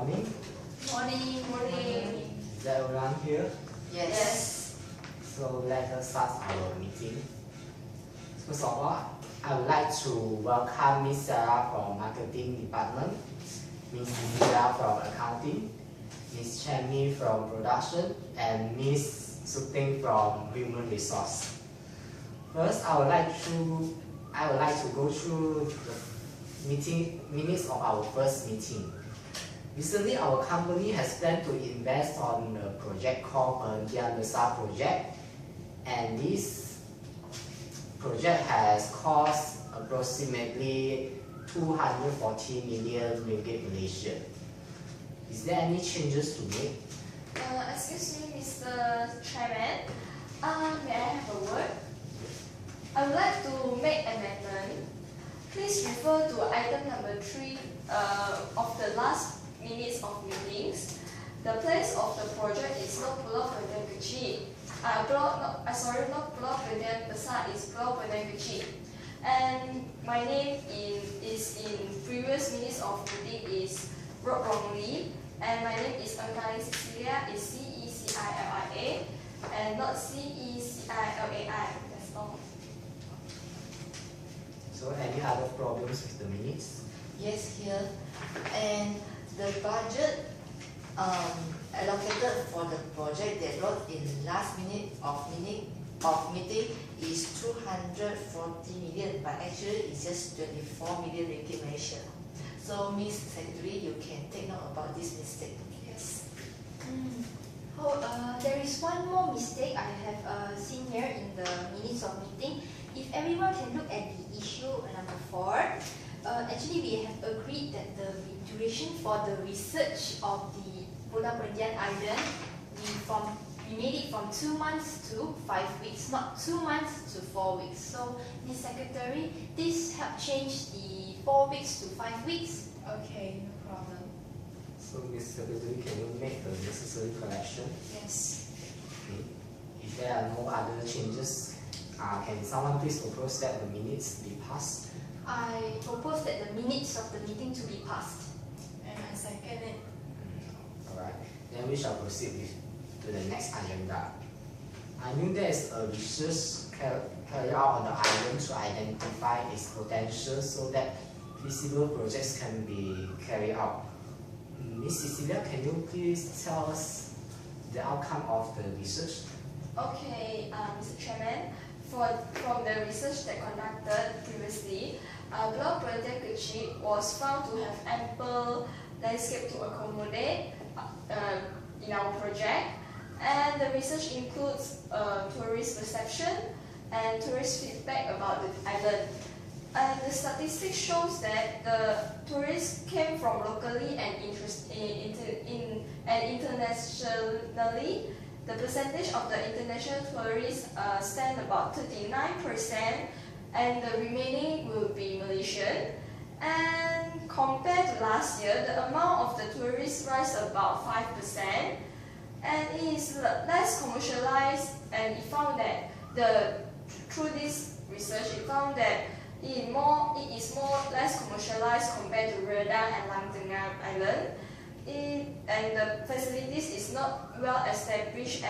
morning. Morning. Is everyone here? Yes. So let us start our meeting. First of all, I would like to welcome Miss Sarah from Marketing Department, Miss Cecilia from Accounting, Miss Chemi from Production, and Miss Suting from Human Resource. First, I would like to go through the minutes of our first meeting. Recently, our company has planned to invest on a project called Perhentian project, and this project has cost approximately 240 million ringgit Malaysian. Is there any changes to make? Excuse me, Mr. Chairman. May I have a word? I would like to make an amendment. Please refer to item number 3 of the last minutes of meetings. The place of the project is not Pulau Perhentian Kecil. Not Pulau Perhentian Besar, is Pulau Perhentian Kecil. And my name is in previous minutes of meeting is wrote wrongly. And my name is Cecilia, is Cecilia, and not Ceilai. That's all. So any other problems with the minutes? Yes, here. And the budget allocated for the project that wrote in last minute of meeting is 240 million, but actually it's just 24 million ringgit Malaysia. So, Miss Secretary, you can take note about this mistake. Yes. There is one more mistake I have seen here in the minutes of meeting. If everyone can look at the issue number 4, actually we have agreed that the duration for the research of the Pulau Perhentian Island, we made it from 2 months to 5 weeks, not 2 months to 4 weeks. So, Ms. Secretary, this help change the 4 weeks to 5 weeks. Okay, no problem. So, Ms. Secretary, can you make the necessary correction? Yes. Okay. If there are no other changes, can someone please propose that the minutes be passed? I propose that the minutes of the meeting to be passed. And I second it. Alright, then we shall proceed to the next agenda. I knew there is a research carried out on the island to identify its potential so that feasible projects can be carried out. Ms. Cecilia, can you please tell us the outcome of the research? Okay, Mr. Chairman, from the research that conducted previously, Pulau Perhentian Kecil was found to have ample landscape to accommodate in our project, and the research includes tourist perception and tourist feedback about the island. And the statistics shows that the tourists came from locally and internationally. The percentage of the international tourists stand about 39%, and the remaining will be Malaysian. And compared to last year, the amount of the tourists rise about 5%, and it is less commercialized. And it found that through this research, it found that it is less commercialized compared to Redang and Langtengah Island. And the facilities is not well established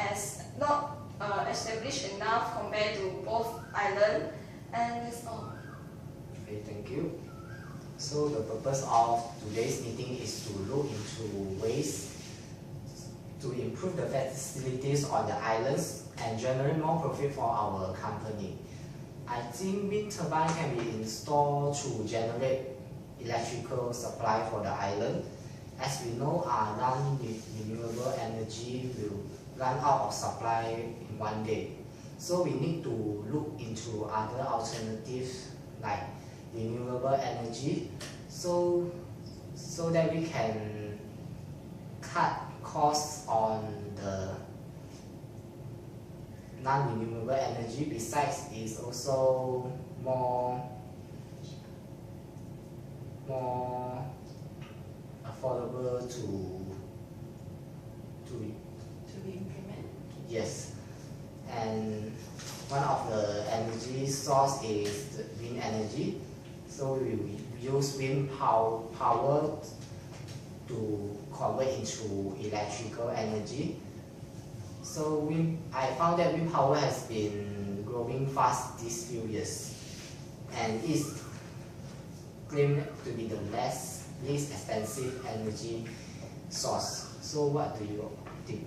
established enough compared to both islands, and that's all. Okay, thank you. So the purpose of today's meeting is to look into ways to improve the facilities on the islands and generate more profit for our company. I think wind turbine can be installed to generate electrical supply for the island. As we know, our non-renewable energy will run out of supply in one day. So we need to look into other alternatives like renewable energy so that we can cut costs on the non-renewable energy. Besides, it's also more affordable to be implemented. Yes, and one of the energy source is the wind energy. So we use wind power to convert into electrical energy. So I found that wind power has been growing fast these few years, and is claimed to be the least expensive energy source. So what do you think?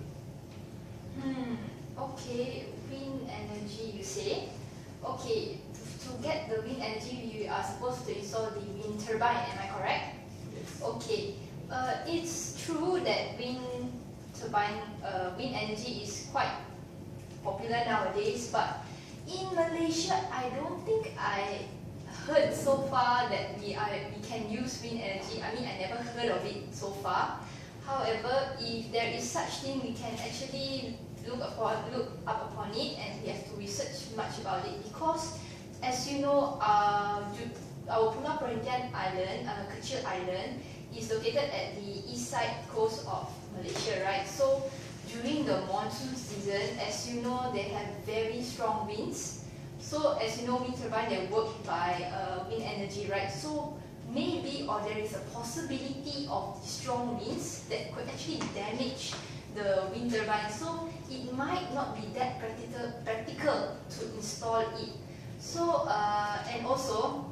Okay, wind energy you say. Okay, to get the wind energy we are supposed to install the wind turbine, am I correct? Yes. Okay, it's true that wind turbine, wind energy is quite popular nowadays, but in Malaysia I don't think I heard so far that we can use wind energy. I mean, I never heard of it so far. However, if there is such thing, we can actually look up upon it, and we have to research much about it, because as you know, our Perhentian island, Kecil island, is located at the east side coast of Malaysia, right? So during the monsoon season, as you know, they have very strong winds. So as you know, wind turbine, they work by wind energy, right? So maybe, or there is a possibility of strong winds that could actually damage the wind turbine. So it might not be that practical to install it. So and also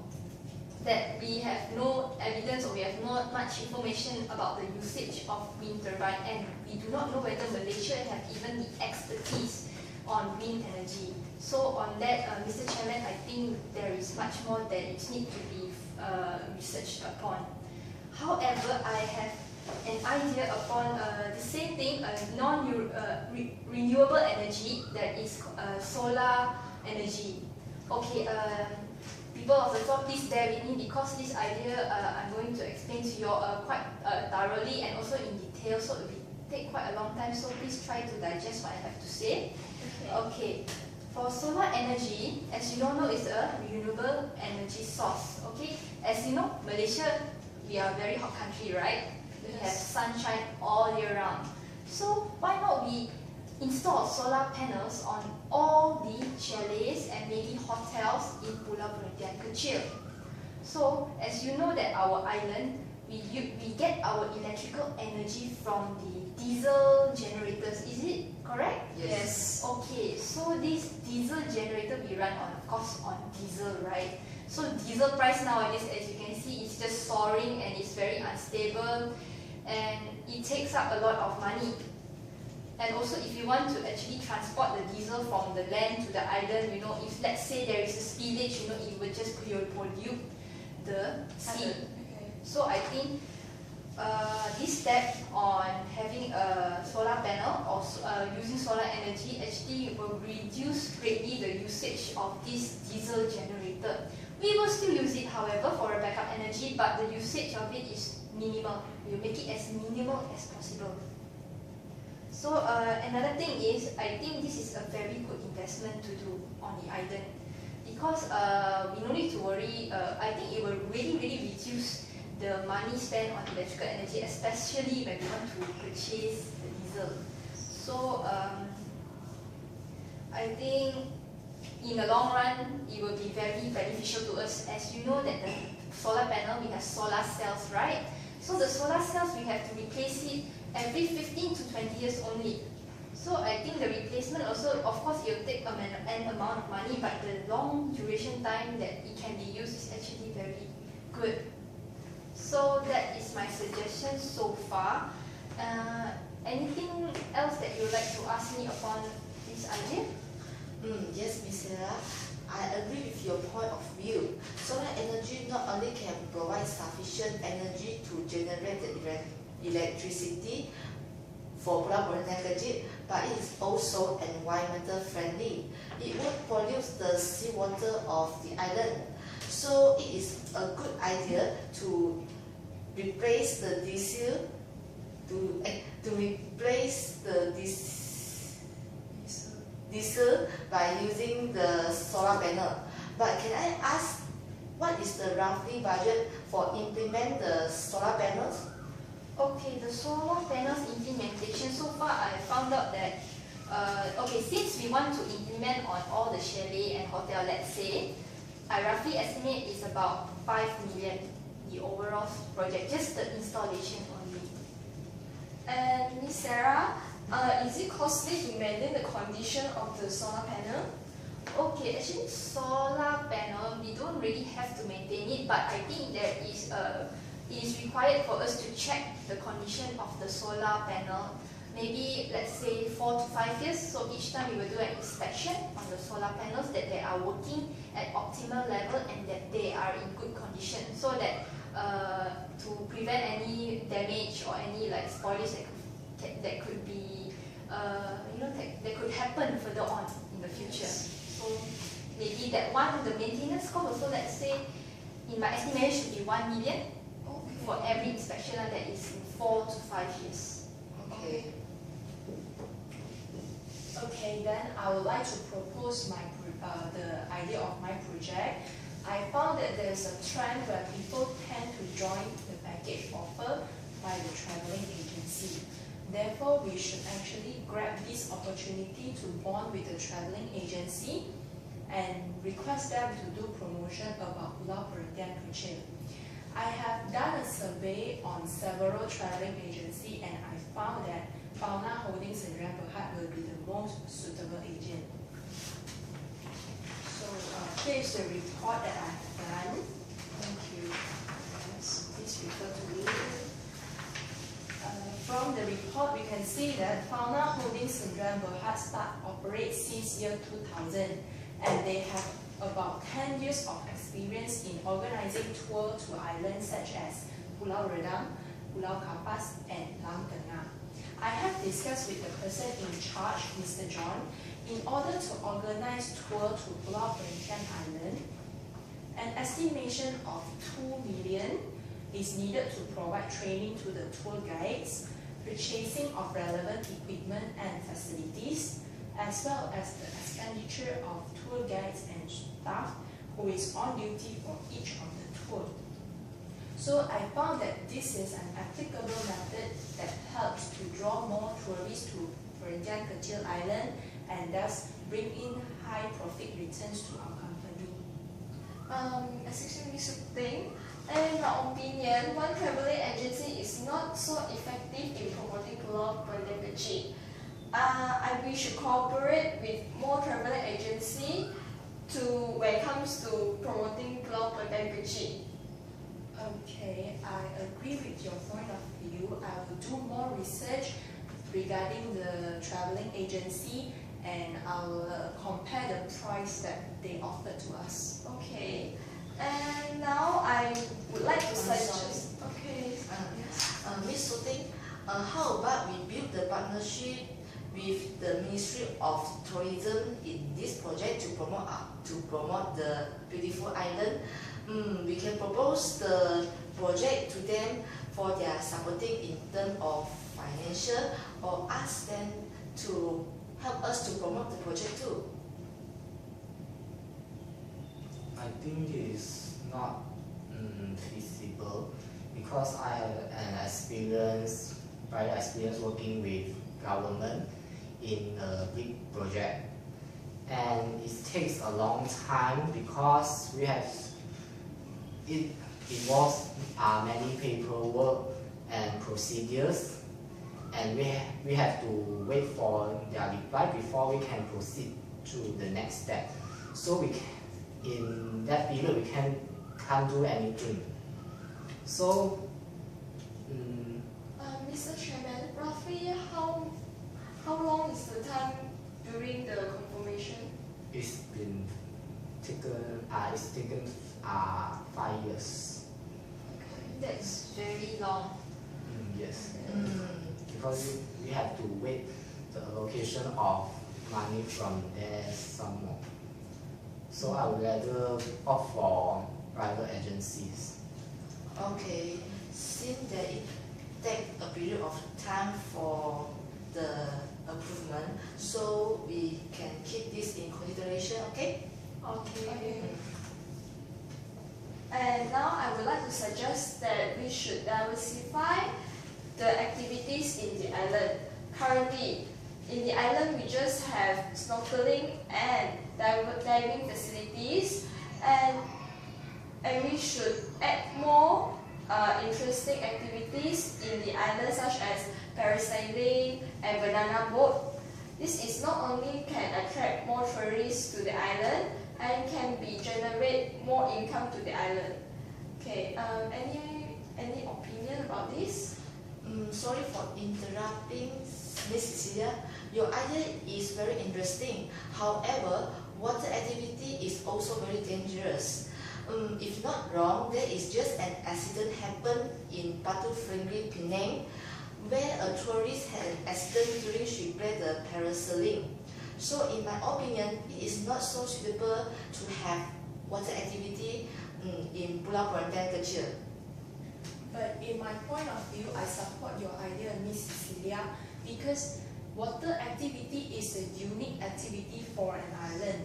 that we have no evidence, or we have not much information about the usage of wind turbine, and we do not know whether Malaysia have even the expertise on wind energy. So on that, Mr. Chairman, I think there is much more that needs to be researched upon. However, I have an idea upon the same thing, renewable energy, that is solar energy. Okay, people of the floor, please bear with me, because this idea I'm going to explain to you quite thoroughly and also in detail, so it will take quite a long time, so please try to digest what I have to say. Okay. For solar energy, as you all know, is a renewable energy source. Okay, as you know, Malaysia, we are a very hot country, right? We have sunshine all year round. So why not we install solar panels on all the chalets and maybe hotels in Pulau Perhentian Kecil? So as you know that our island, we get our electrical energy from the diesel generators. Is it correct? Yes. Okay, so this diesel generator we run on, of course, on diesel, right? So diesel price nowadays, as you can see, is just soaring and it's very unstable, and it takes up a lot of money. And also, if you want to actually transport the diesel from the land to the island, you know, if let's say there is a spillage, you know, it will just pollute the sea. So I think this step on having a solar panel or using solar energy actually will reduce greatly the usage of this diesel generator. We will still use it, however, for a backup energy, but the usage of it is minimal. We will make it as minimal as possible. So another thing is, I think this is a very good investment to do on the island, because we don't need to worry. I think it will really reduce the money spent on electrical energy, especially when we want to purchase the diesel. So I think in the long run, it will be very beneficial to us. As you know that the solar panel, we have solar cells, right? So the solar cells, we have to replace it every 15 to 20 years only. So I think the replacement also, of course, it will take an amount of money, but the long duration time that it can be used is actually very good. So that is my suggestion so far. Anything else that you would like to ask me upon this idea? Yes, Ms. Sarah, I agree with your point of view. Solar energy not only can provide sufficient energy to generate the electricity for Pulau Perhentian Kecil, but it is also environmental friendly. It won't pollute the seawater of the island. So it is a good idea to replace the diesel diesel by using the solar panel. But can I ask, what is the roughly budget for implement the solar panels? Okay, the solar panels implementation, so far I found out that okay, since we want to implement on all the chalet and hotel, let's say, I roughly estimate it's about 5 million, the overall project, just the installation only. And Miss Sarah, is it costly to maintain the condition of the solar panel? Okay, actually solar panel, we don't really have to maintain it, but I think there is it is required for us to check the condition of the solar panel. Maybe let's say 4 to 5 years, so each time we will do an inspection on the solar panels that they are working at optimal level and that they are in good condition, so that to prevent any damage or any like spoilage that could be that could happen further on in the future. So maybe that one, the maintenance cost also, let's say in my estimation should be 1 million for every inspection that is in 4 to 5 years. Okay. Okay, then I would like to propose the idea of my project. I found that there's a trend where people tend to join the package offered by the traveling agency. Therefore, we should actually grab this opportunity to bond with the traveling agency and request them to do promotion about Pulau Perhentian Kecil. I have done a survey on several traveling agencies and I found that Fauna Holdings and Berhad will be the most suitable agent. So here is the report that I have done. Thank you. Yes, please refer to it. From the report, we can see that Fauna Holdings and Berhad operates since year 2000 and they have about 10 years of experience in organizing tours to islands such as Pulau Redang, Pulau Kapas, and Lang Tengah. I have discussed with the person in charge, Mr. John, in order to organize tour to Pulau Perhentian Island. An estimation of 2 million is needed to provide training to the tour guides, purchasing of relevant equipment and facilities, as well as the expenditure of tour guides and staff who is on duty for each of the tour. So I found that this is an applicable method that helps to draw more tourists to Perhentian Kecil Island and thus bring in high profit returns to our company. Excuse me, Mr. Ting. In my opinion, one traveling agency is not so effective in promoting Pulau Perhentian Kecil. We should cooperate with more traveling agency when it comes to promoting Pulau Perhentian Kecil. Okay, I agree with your point of view. I will do more research regarding the traveling agency and I will compare the price that they offer to us. Okay, and now I would like to suggest. Okay. Miss Suting, how about we build the partnership with the Ministry of Tourism in this project to promote the beautiful island? We can propose the project to them for their supporting in terms of financial or ask them to help us to promote the project too. I think it is not feasible because I have an prior experience working with government in a big project, and it takes a long time because it involves many paperwork and procedures, and we have to wait for their reply before we can proceed to the next step. So in that period we can't do anything. So Mr. Chairman, roughly how long is the time during the confirmation? it's taken 5 years. That's very long. Yes. Because we have to wait the allocation of money from there some more. So I would rather opt for private agencies. Okay, since that it takes a period of time for the improvement, so we can keep this in consideration, okay? Okay. And now I would like to suggest that we should diversify the activities in the island. Currently, in the island we just have snorkeling and diving facilities, and we should add more interesting activities in the island such as parasailing, and banana boat. This is not only can attract more tourists to the island and can be generate more income to the island. Okay, any opinion about this? Sorry for interrupting, Miss Cecilia. Your idea is very interesting. However, water activity is also very dangerous. If not wrong, there is just an accident happened in Batu Ferry, Penang, where a tourist had an accident during she played the parasailing. So in my opinion, it is not so suitable to have water activity in Pulau Perhentian, Kecil. But in my point of view, I support your idea, Miss Cecilia, because water activity is a unique activity for an island.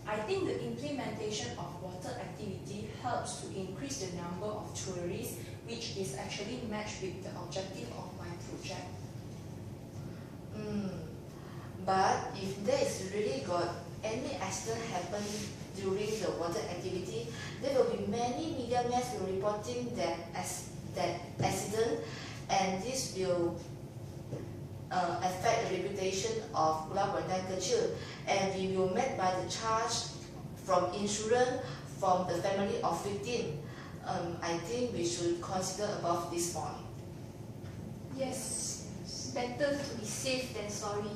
I think the implementation of water activity helps to increase the number of tourists, which is actually matched with the objective of my project. But if there is really got any accident happen during the water activity, there will be many media men will reporting that accident, and this will affect the reputation of Pulau Perhentian Kecil, and we will met by the charge from insurance from the family of victim. I think we should consider above this point. Yes, better to be safe than sorry.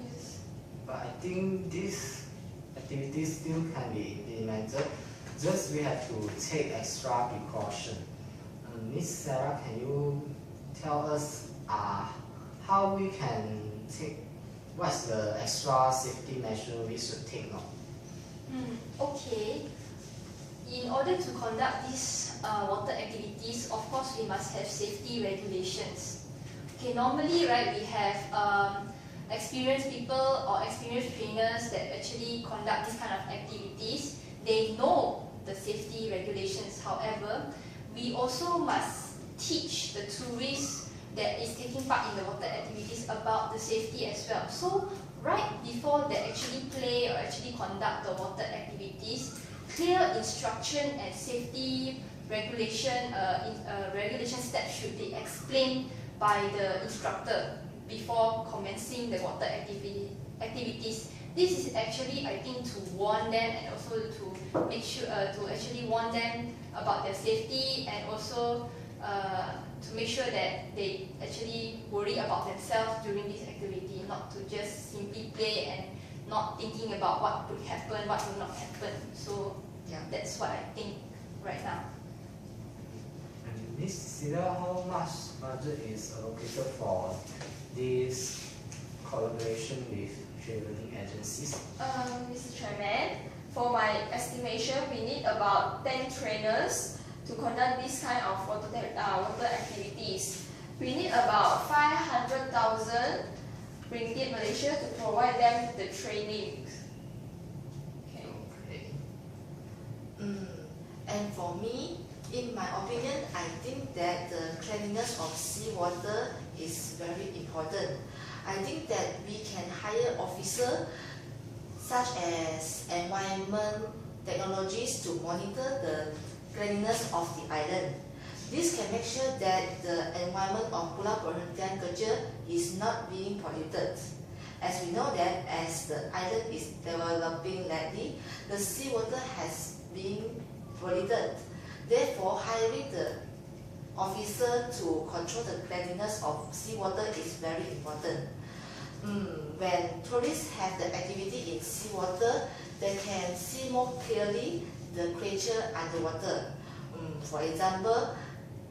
Yes. But I think this activity still can be implemented. Just we have to take extra precaution. Miss Sarah, can you tell us how we can take, what's the extra safety measure we should take now? Okay. In order to conduct these water activities, of course we must have safety regulations. Okay, normally, right, we have experienced people or experienced trainers that actually conduct this kind of activities. They know the safety regulations. However, we also must teach the tourists that is taking part in the water activities about the safety as well. So right before they actually play or actually conduct the water activities, clear instruction and safety regulation steps should be explained by the instructor before commencing the water activities. This is actually, I think, to warn them and also to make sure to actually warn them about their safety, and also to make sure that they actually worry about themselves during this activity, not to just simply play and not thinking about what would happen, what will not happen. So Yeah. that's what I think right now. And Miss Cecilia, how much budget is allocated for this collaboration with traveling agencies? Mr. Chairman, for my estimation, we need about 10 trainers to conduct this kind of water activities. We need about 500,000 ringgit Malaysia to provide them the training. Okay. Okay. And for me, in my opinion, I think that the cleanliness of seawater is very important. I think that we can hire officers such as environment technologies to monitor the cleanliness of the island. This can make sure that the environment of Pulau Perhentian Kecil is not being polluted. As we know that as the island is developing lately, the seawater has been polluted. Therefore, hiring the officer to control the cleanliness of seawater is very important. When tourists have the activity in seawater, they can see more clearly the creature underwater. For example,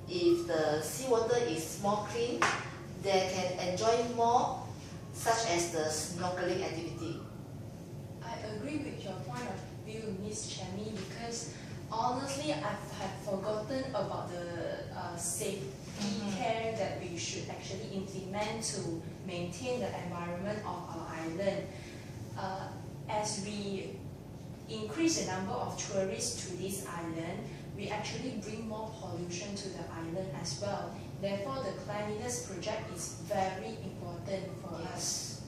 if the seawater is more clean, they can enjoy more, such as the snorkeling activity. I agree with your point of view, Miss Chemi, because honestly, I have forgotten about the safety care that we should actually implement to maintain the environment of our island. As we increase the number of tourists to this island, we actually bring more pollution to the island as well. Therefore, the cleanliness project is very important for us.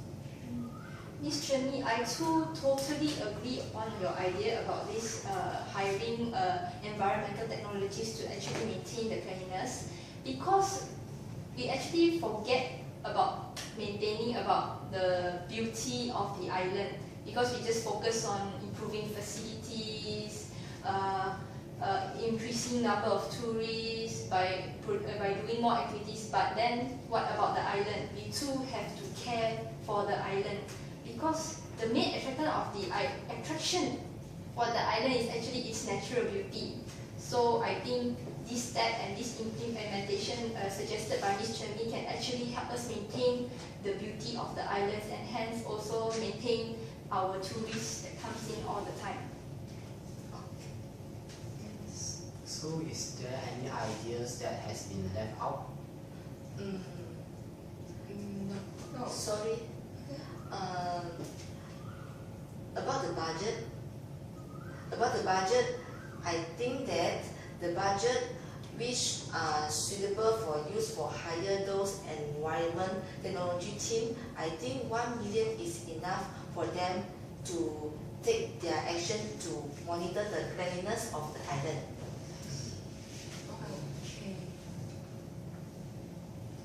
Ms. Chemi, I too totally agree on your idea about this hiring environmental technologies to actually maintain the cleanliness, because we actually forget about maintaining about the beauty of the island because we just focus on improving facilities, increasing number of tourists by doing more activities. But then what about the island? We too have to care for the island because the main attraction for the island is actually its natural beauty. So I think this step and this implementation suggested by Ms. Chen Mi can actually help us maintain the beauty of the islands and hence also maintain our tourists that comes in all the time. So is there any ideas that has been left out? No. Sorry. About the budget, I think that the budget which are suitable for use for higher dose environment technology team, I think 1 million is enough for them to take their action to monitor the cleanliness of the island. Okay.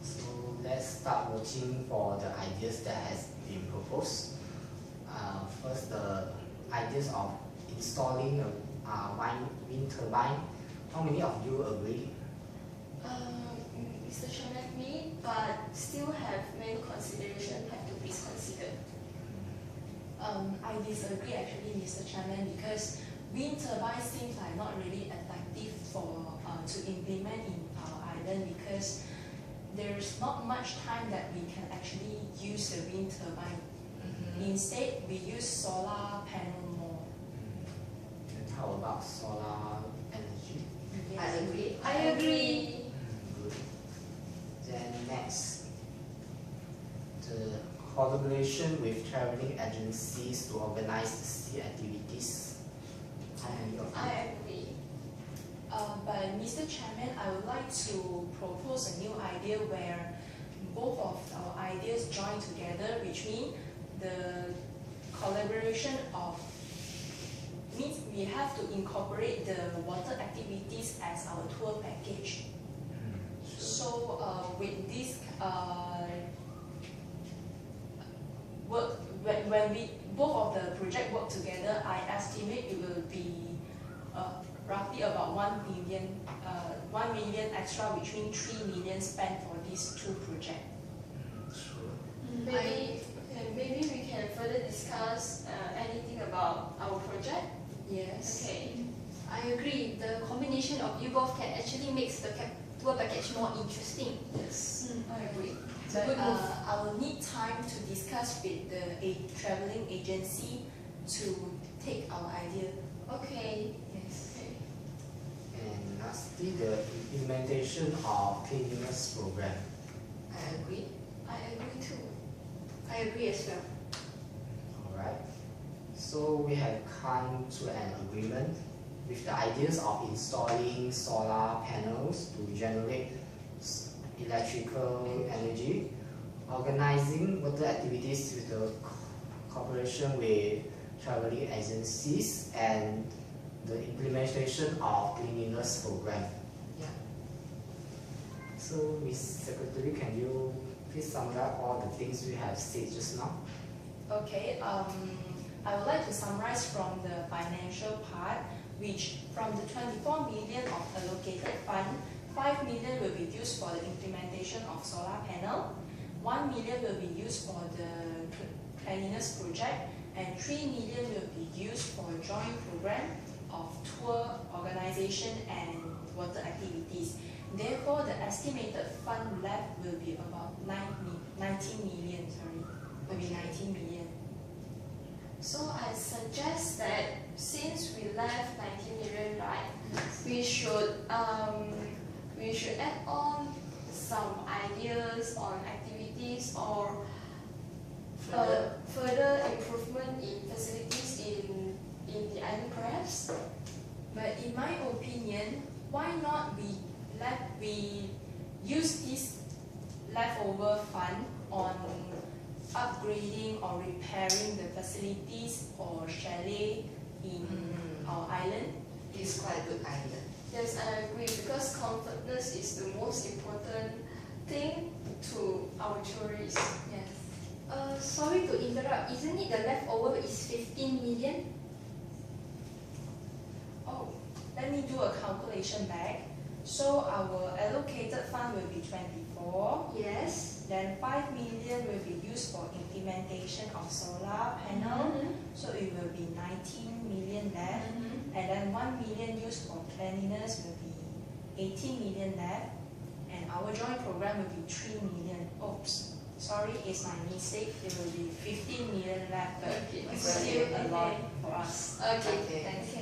So let's start watching for the ideas that has been proposed. First, the ideas of installing a wind turbine. How many of you agree? Mr. Chairman, me, but still have many considerations have to be considered. I disagree actually, Mr. Chairman, because wind turbine seems like not really effective for to implement in our island because there's not much time that we can actually use the wind turbine. Instead, we use solar panel more. And how about solar energy? I agree. I agree. Good. Then next, the collaboration with traveling agencies to organize the sea activities. How many of you? I agree. But Mr. Chairman, I would like to propose a new idea where both of our ideas join together, which means the collaboration of means we have to incorporate the water activities as our tour package. Sure. So with this work, when we both of the project work together, I estimate it will be roughly about 1 million extra, which means 3 million spent for these two projects. Sure. Maybe we can further discuss anything about our project. Yes. Okay. I agree. The combination of you both can actually make the tour package more interesting. Yes. I agree. But Good move. I will need time to discuss with the traveling agency to take our idea. Okay. Yes. Okay. And lastly, the implementation of cleanliness program. I agree. I agree too. I agree as well. Alright. So we have come to an agreement with the ideas of installing solar panels to generate electrical energy, organizing water activities with the cooperation with traveling agencies, and the implementation of cleanliness program. Yeah. So, Ms. Secretary, can you please summarize all the things we have said just now? Okay. I would like to summarize from the financial part, which from the 24 million of allocated fund, 5 million will be used for the implementation of solar panel, 1 million will be used for the cleanliness project, and 3 million will be used for joint program of tour organization and water activities. Therefore, the estimated fund left will be about 19 million. Will be 19 million. So I suggest that since we left 19 million, right, we should add on some ideas on activities or further improvement in facilities in the island perhaps. But in my opinion, why not we use this leftover fund on upgrading or repairing the facilities or chalet in our island? It's quite a good idea. Yes, I agree because comfortness is the most important thing to our tourists. Yes. Sorry to interrupt, isn't it the leftover is 15 million? Oh, let me do a calculation back. So our allocated fund will be 24. Yes. Then 5 million will be used for implementation of solar panel. So it will be 19 million left. And then 1 million used for cleanliness will be 18 million left. And our joint program will be 3 million. Oops, sorry, it's my mistake. It will be 15 million left, but Okay. it's still a lot for us. Okay, thanks.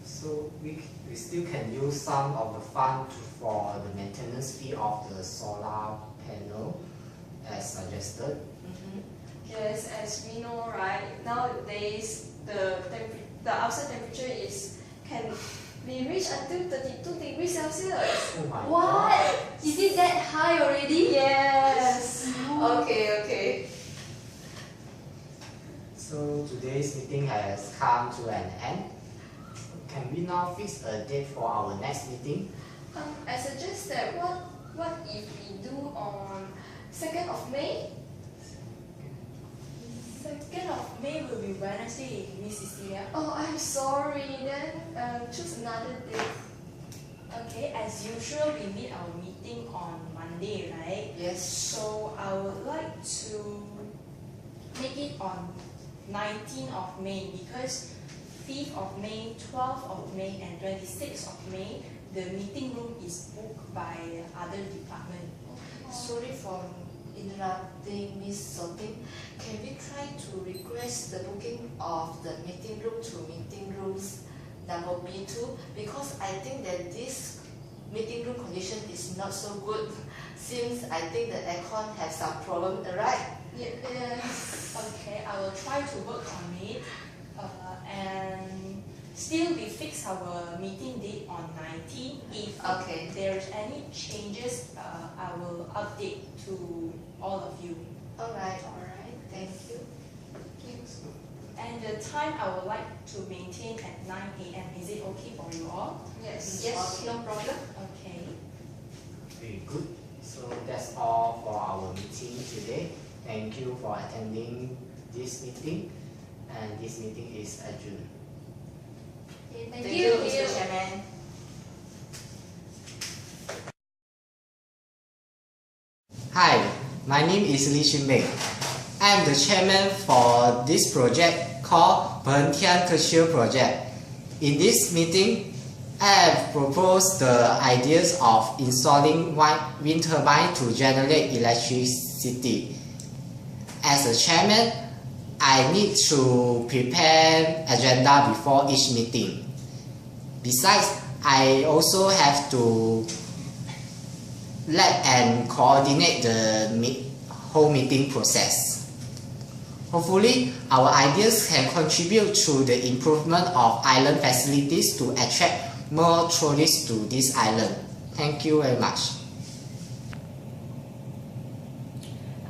So we still can use some of the fund for the maintenance fee of the solar panel as suggested. Yes, as we know, right, nowadays the outside temperature can be reached until 32 degrees Celsius. Oh my What? God. Is it that high already? Yes. Okay. So today's meeting has come to an end. Can we now fix a date for our next meeting? I suggest that what if we do on 2nd of May? 2nd of May will be Wednesday, Miss Cecilia. Oh, I'm sorry. Then choose another day. Okay, as usual, we meet our meeting on Monday, right? Yes. So I would like to make it on 19th of May because 5th of May, 12th of May, and 26th of May, the meeting room is booked by other department. Sorry for interrupting, Miss Sophie. Can we try to request the booking of the meeting room to meeting rooms number B2? Because I think that this meeting room condition is not so good since I think the aircon has some problem, right? Yes. Okay, I will try to work on it. And still we fix our meeting date on 19th. If there's any changes, I will update to all of you. Alright, thank you. And the time I would like to maintain at 9 a.m. Is it okay for you all? Yes. Yes, no problem. Okay. Very good. So that's all for our meeting today. Thank you for attending this meeting, and this meeting is adjourned. Okay, Thank you, Mr. Chairman. Hi, my name is Lee Xunbei. I am the chairman for this project called Perhentian Kecil project. In this meeting, I have proposed the ideas of installing wind turbine to generate electricity. As a chairman, I need to prepare agenda before each meeting. Besides, I also have to lead and coordinate the whole meeting process. Hopefully, our ideas can contribute to the improvement of island facilities to attract more tourists to this island. Thank you very much.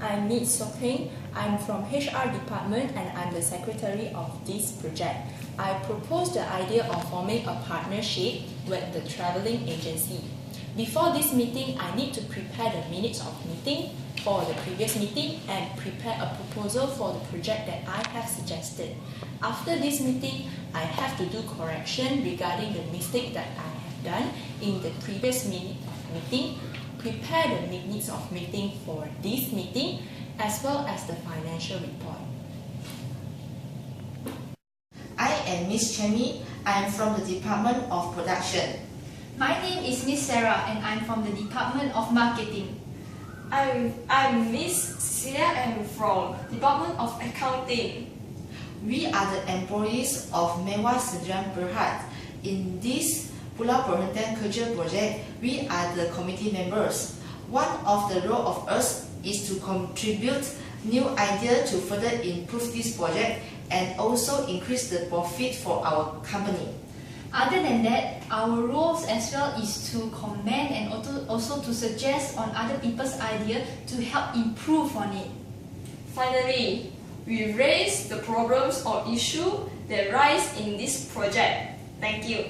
I'm Ms. Sopeng. I'm from HR department and I'm the secretary of this project. I propose the idea of forming a partnership with the traveling agency. Before this meeting, I need to prepare the minutes of meeting for the previous meeting and prepare a proposal for the project that I have suggested. After this meeting, I have to do correction regarding the mistake that I have done in the previous minute of meeting, prepare the minutes of meeting for this meeting, as well as the financial report. I am Miss Chemi. I am from the Department of Production. My name is Miss Sarah and I'm from the Department of Marketing. I'm Miss Cecilia and from Department of Accounting. We are the employees of Mewah Sdn Berhad. In this Pulau Perhentian Kecil project, we are the committee members. One of the role of us is to contribute new ideas to further improve this project and also increase the profit for our company. Other than that, our roles as well is to comment and also to suggest on other people's idea to help improve on it. Finally, we raise the problems or issue that rise in this project. Thank you.